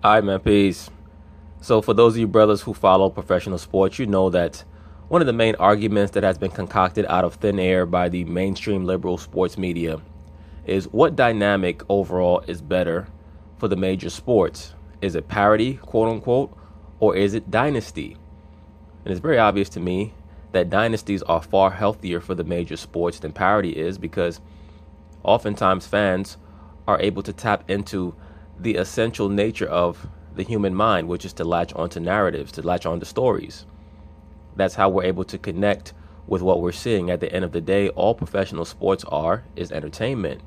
All right, man, peace. So for those of you brothers who follow professional sports, you know that one of the main arguments that has been concocted out of thin air by the mainstream liberal sports media is what dynamic overall is better for the major sports. Is it parity, quote unquote, or is it dynasty? And it's very obvious to me that dynasties are far healthier for the major sports than parity is, because oftentimes fans are able to tap into the essential nature of the human mind, which is to latch onto narratives, to latch onto stories. That's how we're able to connect with what we're seeing. At the end of the day, all professional sports is entertainment.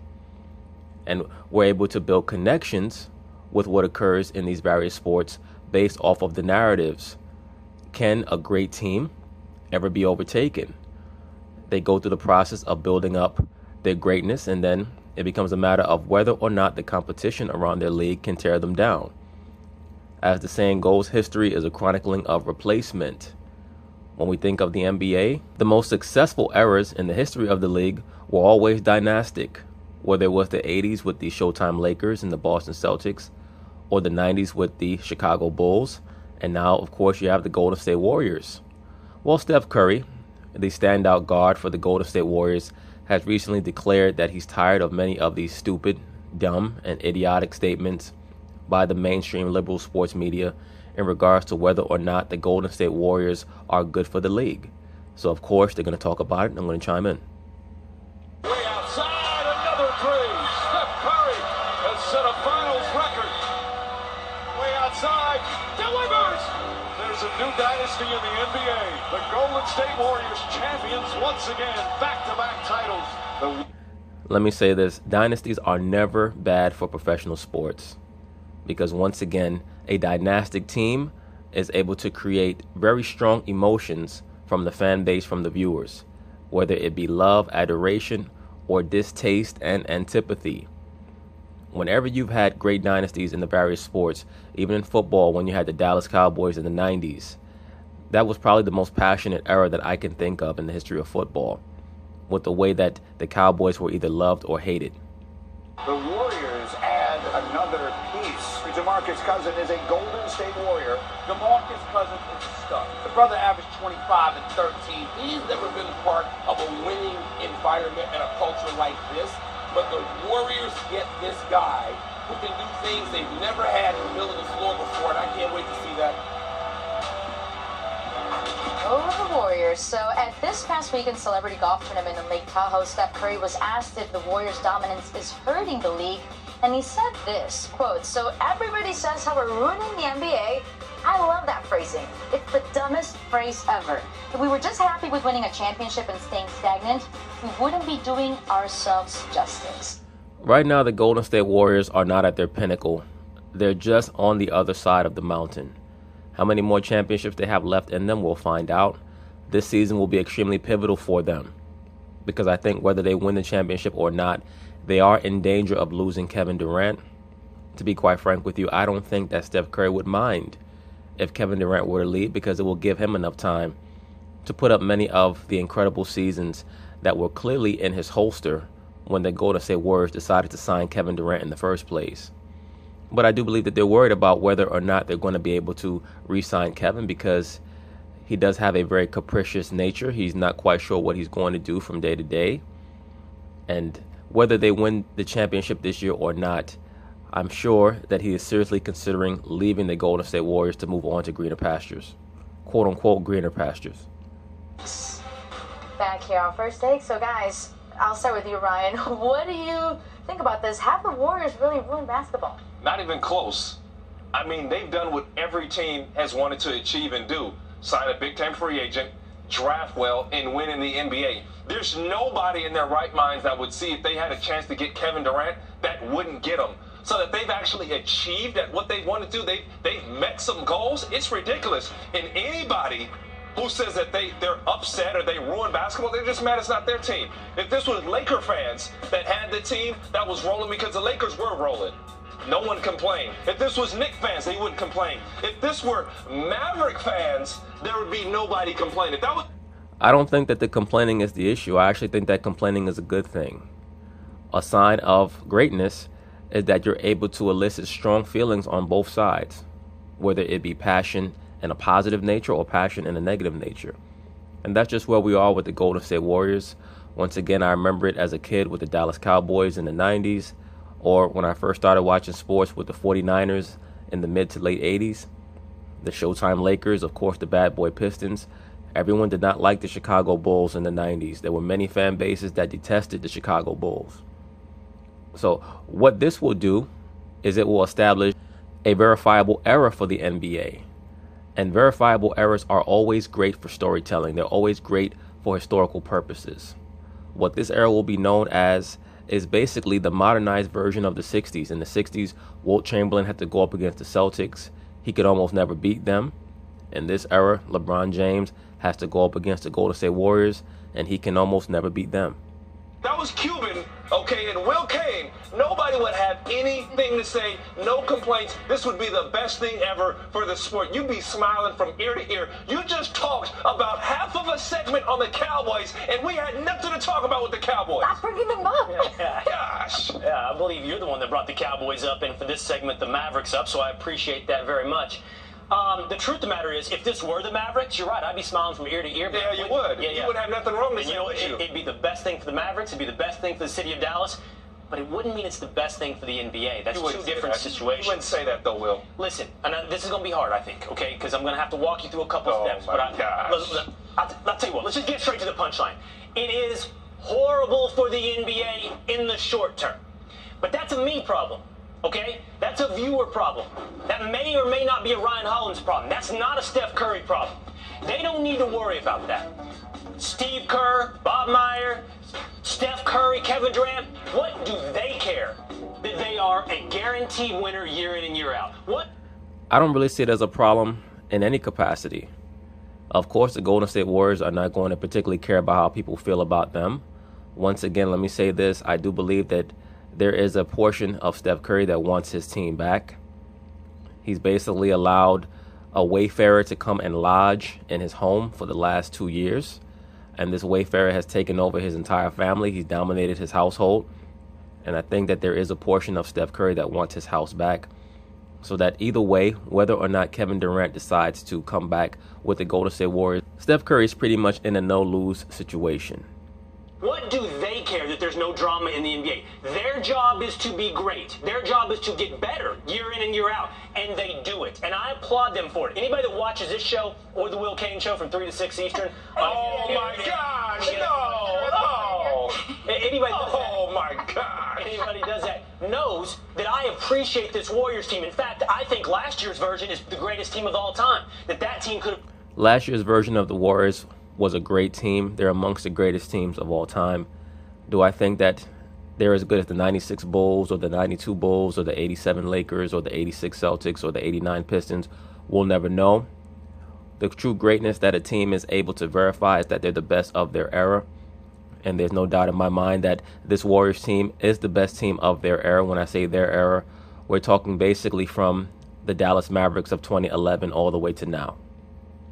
And we're able to build connections with what occurs in these various sports based off of the narratives. Can a great team ever be overtaken? They go through the process of building up their greatness, and then it becomes a matter of whether or not the competition around their league can tear them down. As the saying goes, history is a chronicling of replacement. When we think of the NBA, the most successful eras in the history of the league were always dynastic, whether it was the 80s with the Showtime Lakers and the Boston Celtics, or the 90s with the Chicago Bulls, and now, of course, you have the Golden State Warriors. Well, Steph Curry, the standout guard for the Golden State Warriors, has recently declared that he's tired of many of these stupid, dumb, and idiotic statements by the mainstream liberal sports media in regards to whether or not the Golden State Warriors are good for the league. So, of course, they're going to talk about it, and I'm going to chime in. Way outside, another three. Steph Curry has set a finals record. Way outside, delivers. There's a new dynasty in the NBA. The Golden State Warriors champions once again, back-to-back titles. Let me say this. Dynasties are never bad for professional sports, because once again, a dynastic team is able to create very strong emotions from the fan base, from the viewers, whether it be love, adoration, or distaste and antipathy. Whenever you've had great dynasties in the various sports, even in football, when you had the Dallas Cowboys in the 90s, that was probably the most passionate era that I can think of in the history of football, with the way that the Cowboys were either loved or hated. The Warriors add another piece. DeMarcus Cousins is a Golden State Warrior. DeMarcus Cousins is a stud. The brother averaged 25 and 13. He's never been part of a winning environment and a culture like this. But the Warriors get this guy who can do things they've never had in the middle of the floor before, and I can't wait to see that. Over the Warriors. So at this past weekend celebrity golf tournament in Lake Tahoe, Steph Curry was asked if the Warriors' dominance is hurting the league, and he said this, quote, "So everybody says how we're ruining the NBA. I love that phrasing. It's the dumbest phrase ever. If we were just happy with winning a championship and staying stagnant, we wouldn't be doing ourselves justice." Right now, the Golden State Warriors are not at their pinnacle. They're just on the other side of the mountain. How many more championships they have left in them, we'll find out. This season will be extremely pivotal for them, because I think whether they win the championship or not, they are in danger of losing Kevin Durant. To be quite frank with you, I don't think that Steph Curry would mind if Kevin Durant were to leave, because it will give him enough time to put up many of the incredible seasons that were clearly in his holster when the Golden State Warriors decided to sign Kevin Durant in the first place. But I do believe that they're worried about whether or not they're going to be able to re-sign Kevin, because he does have a very capricious nature. He's not quite sure what he's going to do from day to day. And whether they win the championship this year or not, I'm sure that he is seriously considering leaving the Golden State Warriors to move on to greener pastures. Quote unquote, greener pastures. Back here on First Take. So guys, I'll start with you, Ryan. What do you think about this? Have the Warriors really ruined basketball? Not even close. I mean, they've done what every team has wanted to achieve and do. Sign a big-time free agent, draft well, and win in the NBA. There's nobody in their right minds that would see if they had a chance to get Kevin Durant that wouldn't get him. So that they've actually achieved at what they want to do. They've met some goals. It's ridiculous. And anybody who says that they're upset or they ruined basketball, they're just mad it's not their team. If this was Laker fans that had the team that was rolling because the Lakers were rolling, no one complained. If this was Knicks fans, they wouldn't complain. If this were Maverick fans, there would be nobody complaining. I don't think that the complaining is the issue. I actually think that complaining is a good thing. A sign of greatness is that you're able to elicit strong feelings on both sides, whether it be passion in a positive nature or passion in a negative nature. And that's just where we are with the Golden State Warriors. Once again, I remember it as a kid with the Dallas Cowboys in the 90s, or when I first started watching sports with the 49ers in the mid to late 80s. The Showtime Lakers, of course, the bad boy Pistons. Everyone did not like the Chicago Bulls in the 90s. There were many fan bases that detested the Chicago Bulls. So what this will do is it will establish a verifiable era for the NBA. And verifiable eras are always great for storytelling. They're always great for historical purposes. What this era will be known as is basically the modernized version of the 60s. In the 60s, Wilt Chamberlain had to go up against the Celtics. He could almost never beat them. In this era, LeBron James has to go up against the Golden State Warriors, and he can almost never beat them. That was Cuban, okay, and Will came. Nobody would have anything to say, no complaints. This would be the best thing ever for the sport. You'd be smiling from ear to ear. You just talked about half of a segment on the Cowboys, and we had nothing to talk about with the Cowboys. Stop bringing them up. Gosh. Yeah, I believe you're the one that brought the Cowboys up, and for this segment, the Mavericks up, so I appreciate that very much. The truth of the matter is, if this were the Mavericks, you're right, I'd be smiling from ear to ear. Yeah, you would. Yeah. You would have nothing wrong to say. You know, it'd be the best thing for the Mavericks, it'd be the best thing for the city of Dallas, but it wouldn't mean it's the best thing for the NBA. That's two different situations. You wouldn't say that, though, Will. Listen, and this is going to be hard, I think, okay? Because I'm going to have to walk you through a couple steps. But I'll tell you what, let's just get straight to the punchline. It is horrible for the NBA in the short term. But that's a me problem. Okay? That's a viewer problem. That may or may not be a Ryan Hollins problem. That's not a Steph Curry problem. They don't need to worry about that. Steve Kerr, Bob Meyer, Steph Curry, Kevin Durant, what do they care that they are a guaranteed winner year in and year out? What? I don't really see it as a problem in any capacity. Of course, the Golden State Warriors are not going to particularly care about how people feel about them. Once again, let me say this. I do believe that there is a portion of Steph Curry that wants his team back. He's basically allowed a wayfarer to come and lodge in his home for the last 2 years. And this wayfarer has taken over his entire family. He's dominated his household. And I think that there is a portion of Steph Curry that wants his house back. So that either way, whether or not Kevin Durant decides to come back with the Golden State Warriors, Steph Curry is pretty much in a no-lose situation. What do they care that there's no drama in the NBA? Their job is to be great. Their job is to get better year in and year out, and they do it. And I applaud them for it. Anybody that watches this show or the Will Kane show from 3 to 6 Eastern. Oh my gosh, no. Anybody does that, Oh my gosh. anybody does that knows that I appreciate this Warriors team. In fact, I think last year's version is the greatest team of all time. That team could have. Last year's version of the Warriors was a great team. They're amongst the greatest teams of all time. Do I think that they're as good as the 96 Bulls or the 92 Bulls or the 87 Lakers or the 86 Celtics or the 89 Pistons? We'll never know. The true greatness that a team is able to verify is that they're the best of their era. And there's no doubt in my mind that this Warriors team is the best team of their era. When I say their era, we're talking basically from the Dallas Mavericks of 2011 all the way to now.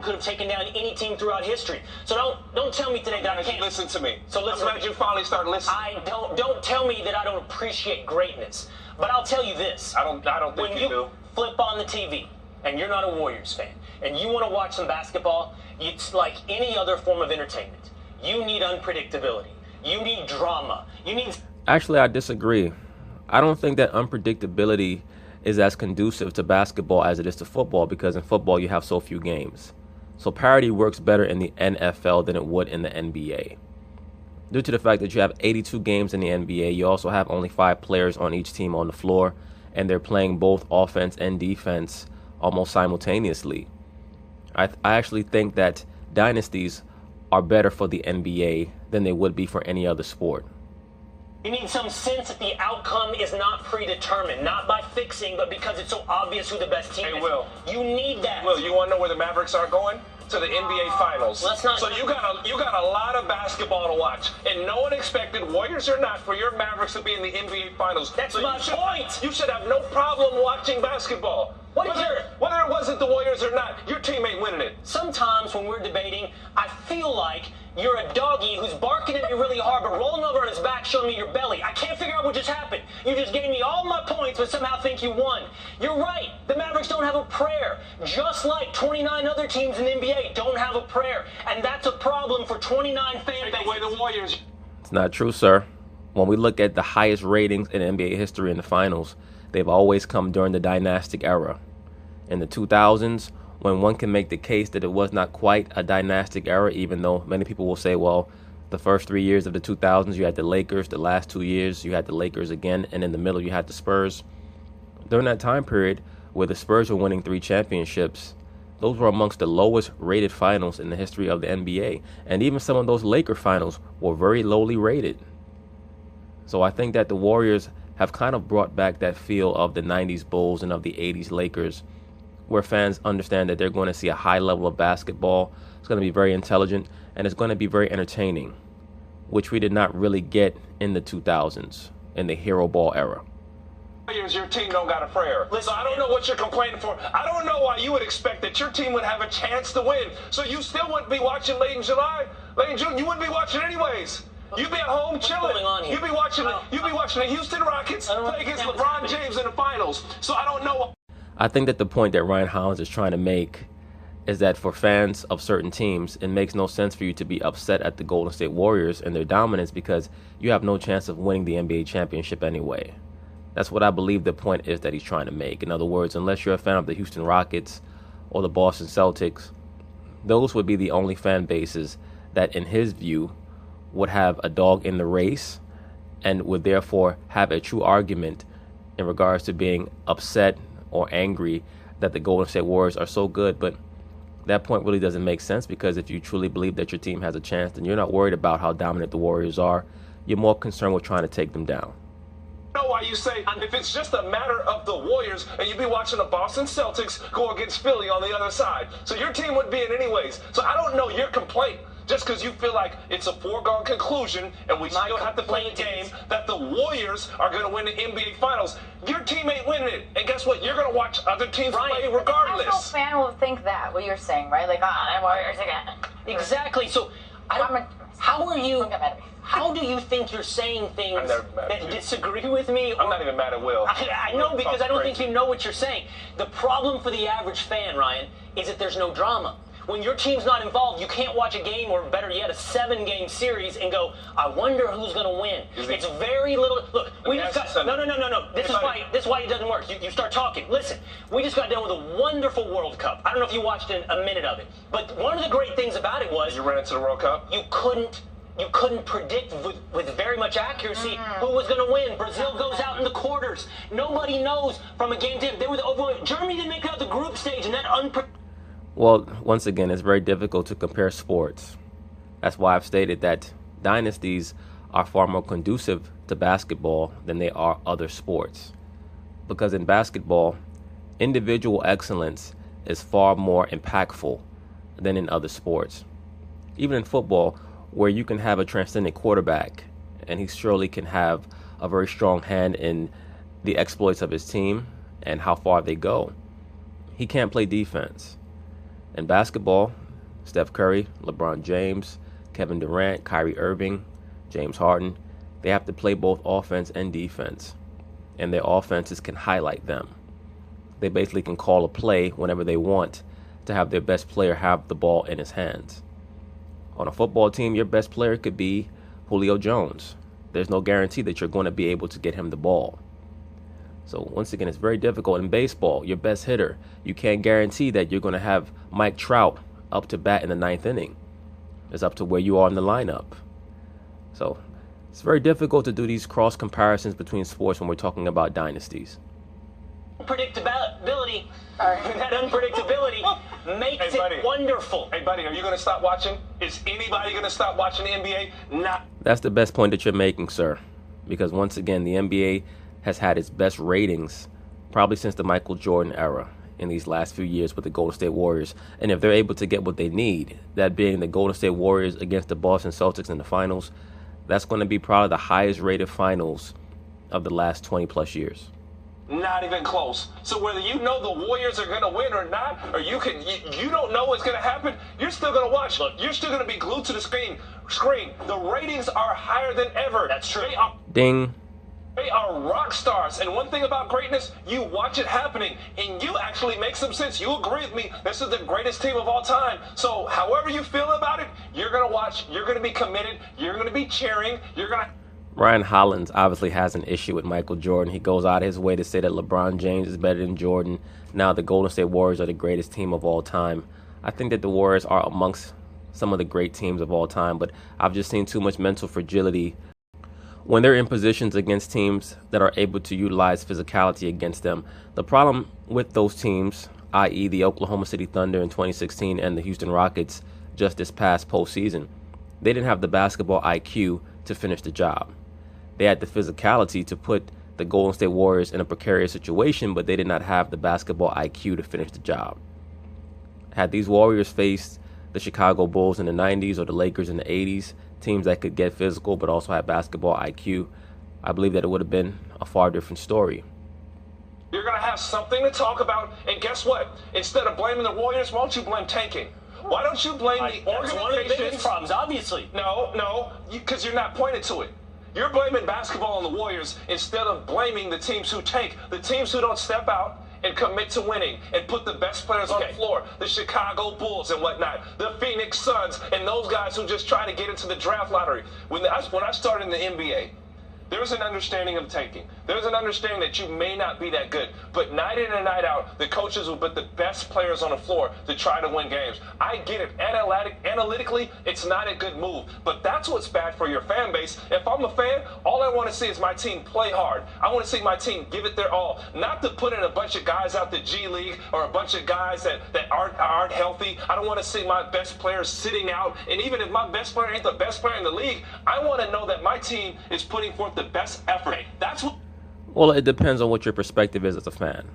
Could have taken down any team throughout history. So don't tell me today that I can't. Listen to me. So listen. I'm glad you finally started listening. Don't tell me that I don't appreciate greatness. But I'll tell you this. I don't think when you do. Flip on the TV and you're not a Warriors fan and you want to watch some basketball, it's like any other form of entertainment. You need unpredictability. You need drama. You need. Actually, I disagree. I don't think that unpredictability is as conducive to basketball as it is to football, because in football you have so few games. So parity works better in the NFL than it would in the NBA. Due to the fact that you have 82 games in the NBA, you also have only 5 players on each team on the floor, and they're playing both offense and defense almost simultaneously. I actually think that dynasties are better for the NBA than they would be for any other sport. You need some sense that the outcome is not predetermined, not by fixing, but because it's so obvious who the best team is. Hey, Will. You need that. Will, you want to know where the Mavericks are going? To the NBA Finals. Let's not. So you got a lot of basketball to watch, and no one expected, Warriors or not, for your Mavericks to be in the NBA Finals. That's so my point. You should have no problem watching basketball. Whether it was was it the Warriors or not, your team ain't winning it. Sometimes when we're debating, I feel like you're a doggy who's barking at me really hard, but rolling over on his back, showing me your belly. I can't figure out what just happened. You just gave me all my points, but somehow think you won. You're right. The Mavericks don't have a prayer, just like 29 other teams in the NBA don't have a prayer, and that's a problem for 29 fan bases. Away the Warriors. It's not true, sir. When we look at the highest ratings in NBA history in the finals, they've always come during the dynastic era. In the 2000s, when one can make the case that it was not quite a dynastic era, even though many people will say, well, the first 3 years of the 2000s, you had the Lakers. The last 2 years, you had the Lakers again. And in the middle, you had the Spurs. During that time period where the Spurs were winning 3 championships, those were amongst the lowest rated finals in the history of the NBA. And even some of those Laker finals were very lowly rated. So I think that the Warriors have kind of brought back that feel of the 90s Bulls and of the 80s Lakers, where fans understand that they're going to see a high level of basketball. It's going to be very intelligent, and it's going to be very entertaining, which we did not really get in the 2000s, in the hero ball era. Your team don't got a prayer. Listen, I don't know what you're complaining for. I don't know why you would expect that your team would have a chance to win. So you still wouldn't be watching late in July, late in June. You wouldn't be watching anyways. You'd be at home chilling. You'd be watching the Houston Rockets play against LeBron James in the finals. So I don't know. I think that the point that Ryan Hollins is trying to make is that for fans of certain teams, it makes no sense for you to be upset at the Golden State Warriors and their dominance because you have no chance of winning the NBA championship anyway. That's what I believe the point is that he's trying to make. In other words, unless you're a fan of the Houston Rockets or the Boston Celtics, those would be the only fan bases that, in his view, would have a dog in the race and would therefore have a true argument in regards to being upset or angry that the Golden State Warriors are so good. But that point really doesn't make sense, because if you truly believe that your team has a chance, then you're not worried about how dominant the Warriors are. You're more concerned with trying to take them down. I know why you say if it's just a matter of the Warriors and you'd be watching the Boston Celtics go against Philly on the other side. So your team would be in anyways. So I don't know your complaint. Just because you feel like it's a foregone conclusion and we still have to play a game that the Warriors are going to win the NBA Finals. Your team ain't winning it. And guess what? You're going to watch other teams play regardless. A casual fan will think that, what you're saying, right? Like, the Warriors again. Exactly. So how do you think you're saying things that disagree with me? I'm not even mad at Will. I know, because I don't think you know what you're saying. The problem for the average fan, Ryan, is that there's no drama. When your team's not involved, you can't watch a game, or better yet, a 7-game series and go, I wonder who's going to win. It's very little. Look, we just got. No. This is why it doesn't work. You start talking. Listen, we just got done with a wonderful World Cup. I don't know if you watched a minute of it, but one of the great things about it was you ran into the World Cup. You couldn't predict with very much accuracy who was going to win. Brazil goes out in the quarters. Nobody knows from a game to game. They were the overwhelming. Germany didn't make it out the group stage, and that Well, once again, it's very difficult to compare sports. That's why I've stated that dynasties are far more conducive to basketball than they are other sports. Because in basketball, individual excellence is far more impactful than in other sports. Even in football, where you can have a transcendent quarterback, and he surely can have a very strong hand in the exploits of his team and how far they go, he can't play defense. In basketball, Steph Curry, LeBron James, Kevin Durant, Kyrie Irving, James Harden, they have to play both offense and defense, and their offenses can highlight them. They basically can call a play whenever they want to have their best player have the ball in his hands. On a football team, your best player could be Julio Jones. There's no guarantee that you're going to be able to get him the ball. So once again, it's very difficult. In baseball, your best hitter, you can't guarantee that you're going to have Mike Trout up to bat in the 9th inning. It's up to where you are in the lineup. So it's very difficult to do these cross comparisons between sports when we're talking about dynasties. Predictability, that unpredictability makes it wonderful. Hey, buddy, are you going to stop watching? Is anybody going to stop watching the NBA? Not. That's the best point that you're making, sir. Because once again, the NBA has had its best ratings probably since the Michael Jordan era in these last few years with the Golden State Warriors. And if they're able to get what they need, that being the Golden State Warriors against the Boston Celtics in the finals, that's going to be probably the highest rated finals of the last 20 plus years. Not even close. So whether you know the Warriors are going to win or not, or you don't know what's going to happen, you're still going to watch. Look, you're still going to be glued to the screen. The ratings are higher than ever. That's true. Ding. They are rock stars. And one thing about greatness, you watch it happening, and you actually make some sense. You agree with me. This is the greatest team of all time. So however you feel about it, you're going to watch. You're going to be committed. You're going to be cheering. You're going to... Ryan Hollins obviously has an issue with Michael Jordan. He goes out of his way to say that LeBron James is better than Jordan. Now the Golden State Warriors are the greatest team of all time. I think that the Warriors are amongst some of the great teams of all time, but I've just seen too much mental fragility when they're in positions against teams that are able to utilize physicality against them. The problem with those teams, i.e. the Oklahoma City Thunder in 2016 and the Houston Rockets just this past postseason, they didn't have the basketball IQ to finish the job. They had the physicality to put the Golden State Warriors in a precarious situation, but they did not have the basketball IQ to finish the job. Had these Warriors faced the Chicago Bulls in the 90s or the Lakers in the 80s, teams that could get physical but also have basketball IQ, I believe that it would have been a far different story. You're going to have something to talk about, and guess what? Instead of blaming the Warriors, why don't you blame tanking? Why don't you blame the organization? That's one of the biggest problems, obviously. No, because you're not pointing to it. You're blaming basketball on the Warriors instead of blaming the teams who tank, the teams who don't step out and commit to winning and put the best players on the floor, the Chicago Bulls and whatnot, the Phoenix Suns, and those guys who just try to get into the draft lottery. When I started in the NBA, there was an understanding of tanking. There was an understanding that you may not be that good, but night in and night out, the coaches will put the best players on the floor to try to win games. I get it. Analytically, it's not a good move, but that's what's bad for your fan base. If I'm a fan, all I want to see is my team play hard. I want to see my team give it their all, not to put in a bunch of guys out the G League or a bunch of guys that aren't healthy. I don't want to see my best players sitting out, and even if my best player ain't the best player in the league, I want to know that my team is putting forth the best effort. That's what. Well, it depends on what your perspective is as a fan.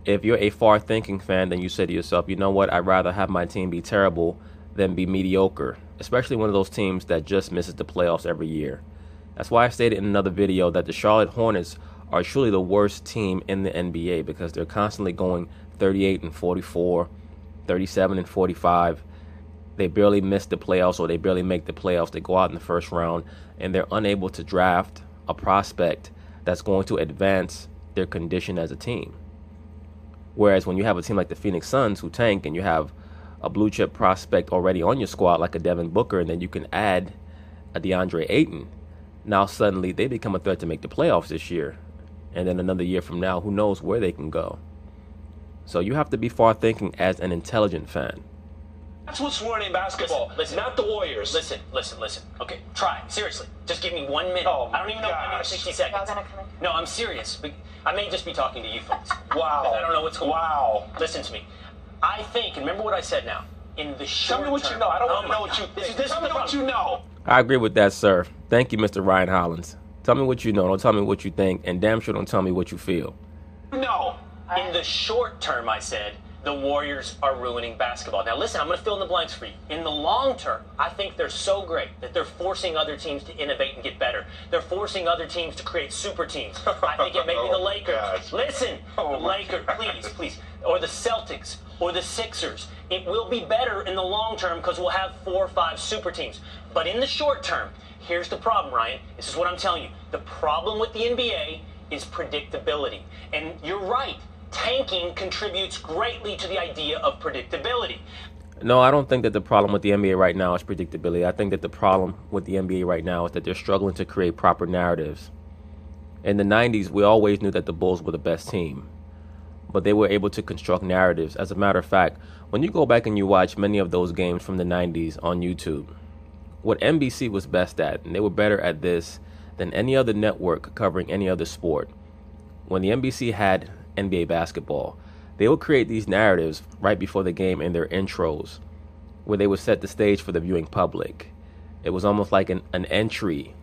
If you're a far-thinking fan, then you say to yourself, you know what, I'd rather have my team be terrible than be mediocre, especially one of those teams that just misses the playoffs every year. That's why I stated in another video that the Charlotte Hornets are truly the worst team in the NBA because they're constantly going 38-44, 37-45. They barely miss the playoffs or they barely make the playoffs. They go out in the first round and they're unable to draft a prospect that's going to advance their condition as a team. Whereas when you have a team like the Phoenix Suns who tank and you have a blue chip prospect already on your squad like a Devin Booker, and then you can add a DeAndre Ayton, now suddenly they become a threat to make the playoffs this year. And then another year from now, who knows where they can go. So you have to be far thinking as an intelligent fan. That's what's ruining basketball. Listen, not the Warriors. Listen. Okay, try. Seriously. Just give me 1 minute. Oh, I don't even know if I need 60 seconds. Y'all gonna come in? No, I'm serious. I may just be talking to you folks. Wow. I don't know what's going on. Wow. Listen to me. I think, and remember what I said now, in the short Tell me what term, you know. I don't want to my know what God. you think. This Tell is me the what problem. you know. I agree with that, sir. Thank you, Mr. Ryan Hollins. Tell me what you know. Don't tell me what you think. And damn sure don't tell me what you feel. No. In the short term, I said, the Warriors are ruining basketball. Now listen, I'm going to fill in the blanks for you. In the long term, I think they're so great that they're forcing other teams to innovate and get better. They're forcing other teams to create super teams. I think it may be the Lakers. gosh. Listen, the Lakers, please. Or the Celtics, or the Sixers. It will be better in the long term because we'll have 4 or 5 super teams. But in the short term, here's the problem, Ryan. This is what I'm telling you. The problem with the NBA is predictability. And you're right. Tanking contributes greatly to the idea of predictability. No, I don't think that the problem with the NBA right now is predictability. I think that the problem with the NBA right now is that they're struggling to create proper narratives. In the 90s, we always knew that the Bulls were the best team, but they were able to construct narratives. As a matter of fact, when you go back and you watch many of those games from the 90s on YouTube, what NBC was best at, and they were better at this than any other network covering any other sport. When the NBC had NBA basketball, they would create these narratives right before the game in their intros where they would set the stage for the viewing public. It was almost like an entry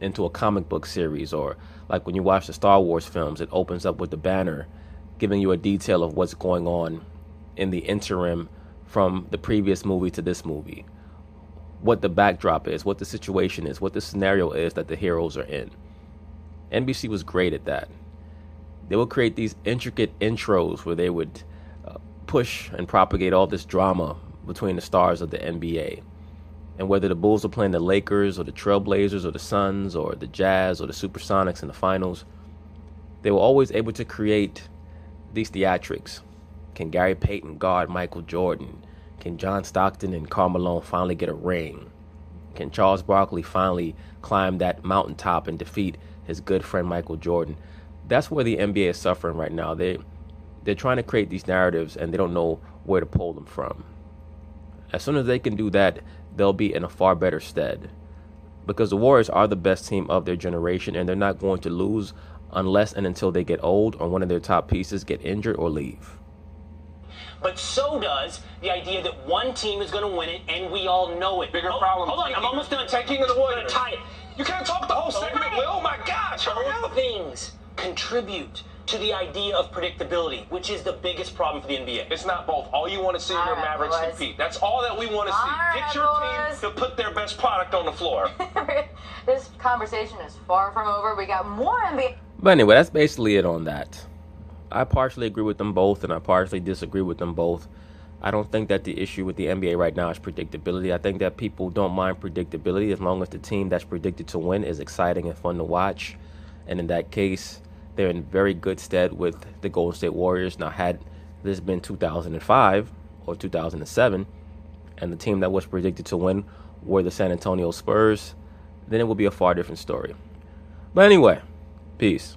into a comic book series, or like when you watch the Star Wars films, it opens up with the banner giving you a detail of what's going on in the interim from the previous movie to this movie, what the backdrop is, what the situation is, what the scenario is that the heroes are in. NBC was great at that. They would create these intricate intros where they would push and propagate all this drama between the stars of the NBA. And whether the Bulls are playing the Lakers or the Trailblazers or the Suns or the Jazz or the Supersonics in the finals, they were always able to create these theatrics. Can Gary Payton guard Michael Jordan? Can John Stockton and Karl Malone finally get a ring? Can Charles Barkley finally climb that mountaintop and defeat his good friend Michael Jordan? That's where the NBA is suffering right now. They're trying to create these narratives and they don't know where to pull them from. As soon as they can do that, they'll be in a far better stead. Because the Warriors are the best team of their generation and they're not going to lose unless and until they get old or one of their top pieces get injured or leave. But so does the idea that one team is going to win it, and we all know it. Bigger problem. Hold on, I'm almost done. Tanking of the Warriors. Tie it. You can't talk the whole segment, Will. Oh my gosh, hurry Both up. things contribute to the idea of predictability, which is the biggest problem for the NBA. It's not both. All you want to see are your Mavericks compete. That's all that we want to see. Get your team to put their best product on the floor. This conversation is far from over. We got more NBA. But anyway, that's basically it on that. I partially agree with them both, and I partially disagree with them both. I don't think that the issue with the NBA right now is predictability. I think that people don't mind predictability as long as the team that's predicted to win is exciting and fun to watch. And in that case, they're in very good stead with the Golden State Warriors. Now, had this been 2005 or 2007, and the team that was predicted to win were the San Antonio Spurs, then it would be a far different story. But anyway, peace.